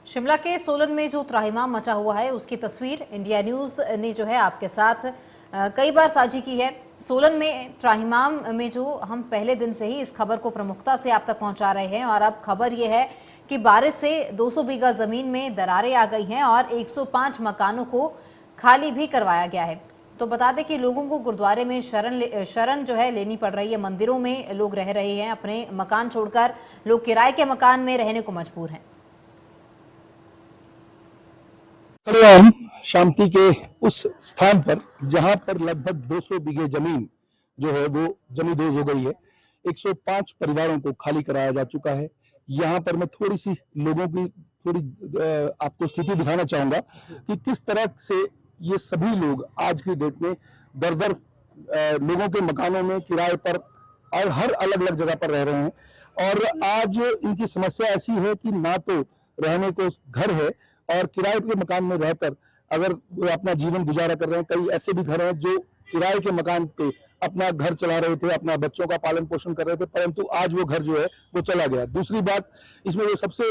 शिमला के सोलन में जो त्राहिमाम मचा हुआ है उसकी तस्वीर इंडिया न्यूज़ ने जो है आपके साथ कई बार साझी की है। सोलन में त्राहिमाम में जो हम पहले दिन से ही इस खबर को प्रमुखता से आप तक पहुंचा रहे हैं और अब खबर यह है कि बारिश से 200 बीघा जमीन में दरारें आ गई हैं और 105 मकानों को खाली भी करवाया गया है। तो बता दें कि लोगों को गुरुद्वारे में शरण जो है लेनी पड़ रही है। मंदिरों में लोग रह रहे हैं, अपने मकान छोड़कर लोग किराए के मकान में रहने को मजबूर हैं। हम शांति के उस स्थान पर जहां पर लगभग 200 बीघे जमीन जो है वो जमींदोज हो गई है। 105 परिवारों को खाली कराया जा चुका है। यहाँ पर मैं थोड़ी सी लोगों की आपको स्थिति दिखाना चाहूंगा कि किस तरह से ये सभी लोग आज की डेट में दर लोगों के मकानों में किराए पर और हर अलग अलग जगह पर रह रहे हैं। और आज इनकी समस्या ऐसी है कि ना तो रहने को घर है और किराए के मकान में रहकर अगर वो अपना जीवन गुजारा कर रहे हैं। कई ऐसे भी घर हैं जो किराए के मकान पे अपना घर चला रहे थे, अपना बच्चों का पालन पोषण कर रहे थे, परंतु आज वो घर जो है वो चला गया। दूसरी बात इसमें जो सबसे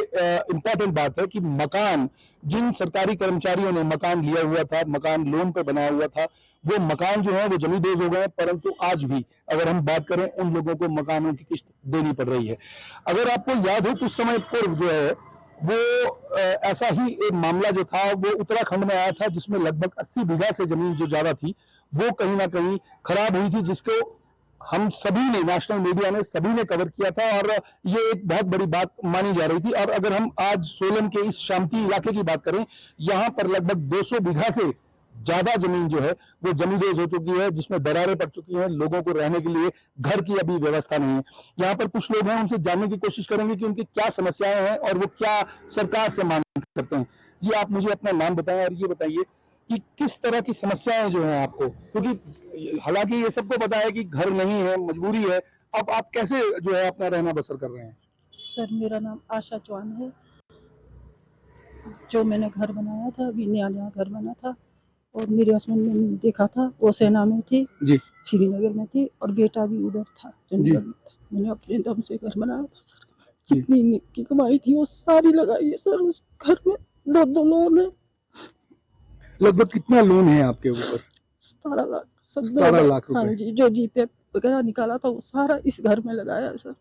इम्पोर्टेंट बात है कि मकान, जिन सरकारी कर्मचारियों ने मकान लिया हुआ था, मकान लोन पे बनाया हुआ था, वो मकान जो है वो जमींदोज हो गए, परंतु आज भी अगर हम बात करें उन लोगों को मकानों की किस्त देनी पड़ रही है। अगर आपको याद हो कुछ समय पूर्व जो है वो ऐसा ही एक मामला जो था वो उत्तराखंड में आया था, जिसमें लगभग 80 बीघा से जमीन जो ज्यादा थी वो कहीं ना कहीं खराब हुई थी, जिसको हम सभी ने, नेशनल मीडिया ने सभी ने कवर किया था और ये एक बहुत बड़ी बात मानी जा रही थी। और अगर हम आज सोलन के इस शांति इलाके की बात करें, यहाँ पर लगभग 200 बीघा से ज्यादा जमीन जो है वो जमींदोज हो चुकी है, जिसमें दरारें पड़ चुकी हैं। लोगों को रहने के लिए घर की अभी व्यवस्था नहीं है। यहाँ पर कुछ लोग हैं, उनसे जानने की कोशिश करेंगे कि उनकी क्या समस्याएं हैं और वो क्या सरकार से मांग करते हैं। जी, आप मुझे अपना नाम बताएं और ये बताइए कि किस तरह की समस्याएं जो हैं आपको, क्योंकि हालांकि ये सबको पता है कि घर नहीं है, मजबूरी है, अब आप कैसे जो है अपना रहना बसर कर रहे हैं? सर, मेरा नाम आशा चौहान है। जो मैंने घर बनाया था, अभी नया नया घर बना था और मेरे हस्बैंड ने देखा था, वो सेना में थी जी, श्रीनगर में थी और बेटा भी उधर था, चंडीगढ़ में था। मैंने अपने दम से घर बनाया था सर। जितनी की कमाई थी वो सारी लगाई है सर उस घर में। दो लोन है। लगभग कितना लोन है आपके ऊपर? 17 लाख सर। 17 लाख रुपए। हाँ जी, जो जीपे वगैरह निकाला था वो सारा इस घर में लगाया है सर।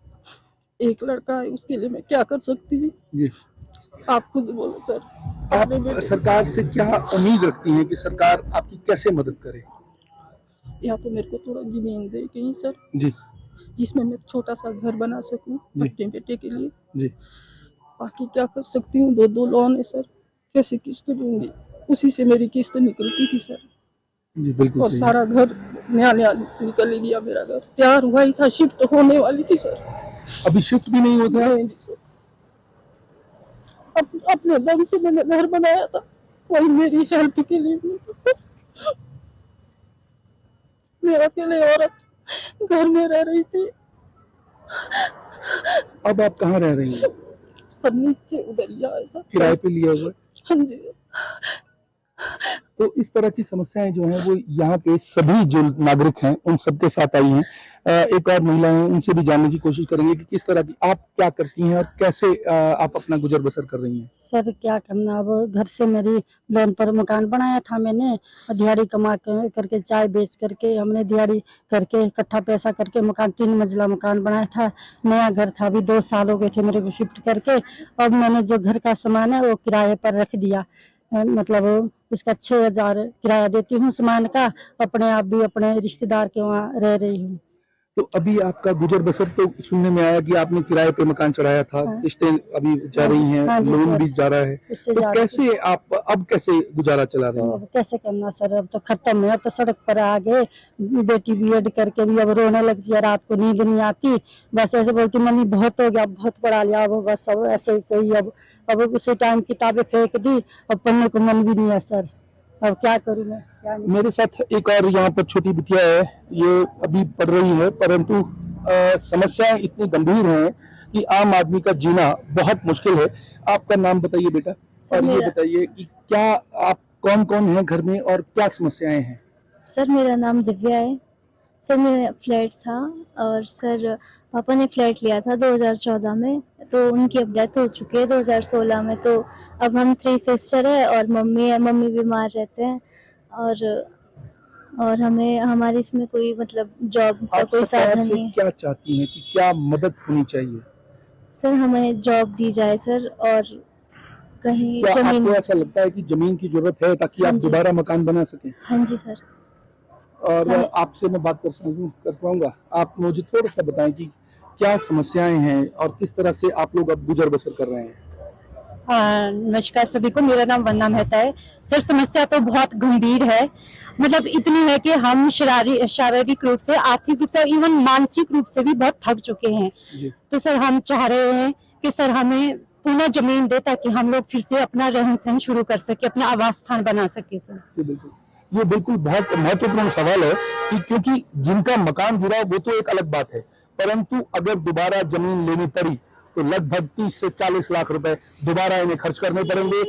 एक लड़का है, उसके लिए मैं क्या कर सकती हूँ जी, आप खुद बोलो सर। आप सरकार से क्या उम्मीद रखती हैं कि सरकार आपकी कैसे मदद करे? या तो मेरे को थोड़ा जमीन दे कहीं सर जी, जिसमें मैं छोटा सा घर बना सकूं अपने बेटे के लिए जी। बाकी क्या कर सकती हूँ। दो लोन है सर, कैसे किस्त दूंगी? उसी से मेरी किस्त निकलती थी सर जी, बिल्कुल। और सारा घर नया नया निकल गया। मेरा घर तैयार हुआ ही था, शिफ्ट होने वाली थी सर। अभी शिफ्ट भी नहीं होता है? अपने दम से मैंने घर बनाया था, कोई मेरी हेल्प के लिए नहीं था सर। मैं अकेले औरत घर में रह रही थी। अब आप कहाँ रह रही हैं? सर नीचे उधरिया है सर, किराए पे लिया हुआ है? हाँ जी। तो इस तरह की समस्याएं जो हैं वो यहाँ पे सभी जो नागरिक हैं उन सबके साथ आई हैं। एक और महिला है, उनसे भी जानने की कोशिश करेंगे कि किस तरह की आप क्या करती हैं और कैसे आप अपना गुजर बसर कर रही हैं। सर क्या करना, अब घर से मेरी लोन पर मकान बनाया था मैंने, दिहाड़ी कमा करके चाय बेच करके हमने दिहाड़ी करके इकट्ठा पैसा करके मकान 3 मंजिला मकान बनाया था। नया घर था, अभी 2 साल हो गए थे मेरे को शिफ्ट करके। अब मैंने जो घर का सामान है वो किराए पर रख दिया, मतलब उसका 6,000 किराया देती हूँ सामान का। अपने आप भी अपने रिश्तेदार के वहाँ रह रही हूँ। तो अभी आपका गुजर बसर तो सुनने में आया कि आपने किराए पे मकान चढ़ाया था, किस्तें अभी जा रही हैं, लोन भी जा रहा है, तो कैसे आप अब कैसे गुजारा चला रहे हैं? अब कैसे करना सर, अब तो खत्म है, अब तो सड़क पर आ गए। बेटी बीएड करके भी अब रोने लगती है, रात को नींद नहीं आती। बस ऐसे बोलती मम्मी बहुत हो गया, बहुत पढ़ा लिया, अब बस अब ऐसे ही अब उसी टाइम किताबें फेंक दी, अब पढ़ने को मन भी नहीं है सर। अब क्या करूँ मैं, क्या नहीं। मेरे साथ एक और यहाँ पर छोटी बिटिया है, ये अभी पढ़ रही है, परंतु समस्याएं इतनी गंभीर हैं कि आम आदमी का जीना बहुत मुश्किल है। आपका नाम बताइए बेटा, और ये बताइए कि क्या आप कौन कौन है घर में और क्या समस्याएं हैं? सर मेरा नाम दिव्या है, सर मेरा फ्लैट था और सर पापा ने फ्लैट लिया था 2014 में, तो उनकी अब डेथ हो चुकी है 2016 में। तो अब हम 3 सिस्टर है और मम्मी है, मम्मी बीमार रहते हैं और हमें हमारी इसमें कोई मतलब जॉब का आप कोई सरकार साधन से नहीं है। क्या चाहती हैं कि क्या मदद होनी चाहिए? सर हमें जॉब दी जाए सर, और कहीं क्या जमीन। आपको ऐसा लगता है कि जमीन की जरूरत है ताकि हाँ आप जी। दोबारा मकान बना सकें? हाँ जी सर। और हमें आपसे मैं बात कर पाऊंगा, आप मुझे थोड़ा सा बताएं कि क्या समस्याएं हैं और किस तरह से आप लोग अब गुजर बसर कर रहे हैं? नमस्कार सभी को, मेरा नाम वंदना मेहता है। सर समस्या तो बहुत गंभीर है, मतलब इतनी है कि हम शारीरिक रूप से, आर्थिक रूप से, इवन मानसिक रूप से भी बहुत थक चुके हैं। जी तो सर हम चाह रहे हैं कि सर हमें पुनः जमीन दे ताकि हम लोग फिर से अपना रहन सहन शुरू कर सके, अपना आवास स्थान बना सके सर। जी बिल्कुल, ये बिल्कुल बहुत महत्वपूर्ण सवाल है कि क्योंकि जिनका मकान गिरा वो तो एक अलग बात है, परंतु अगर दोबारा जमीन लेनी पड़ी तो लगभग 30 से 40 लाख रुपए दोबारा इन्हें खर्च करने पड़ेंगे।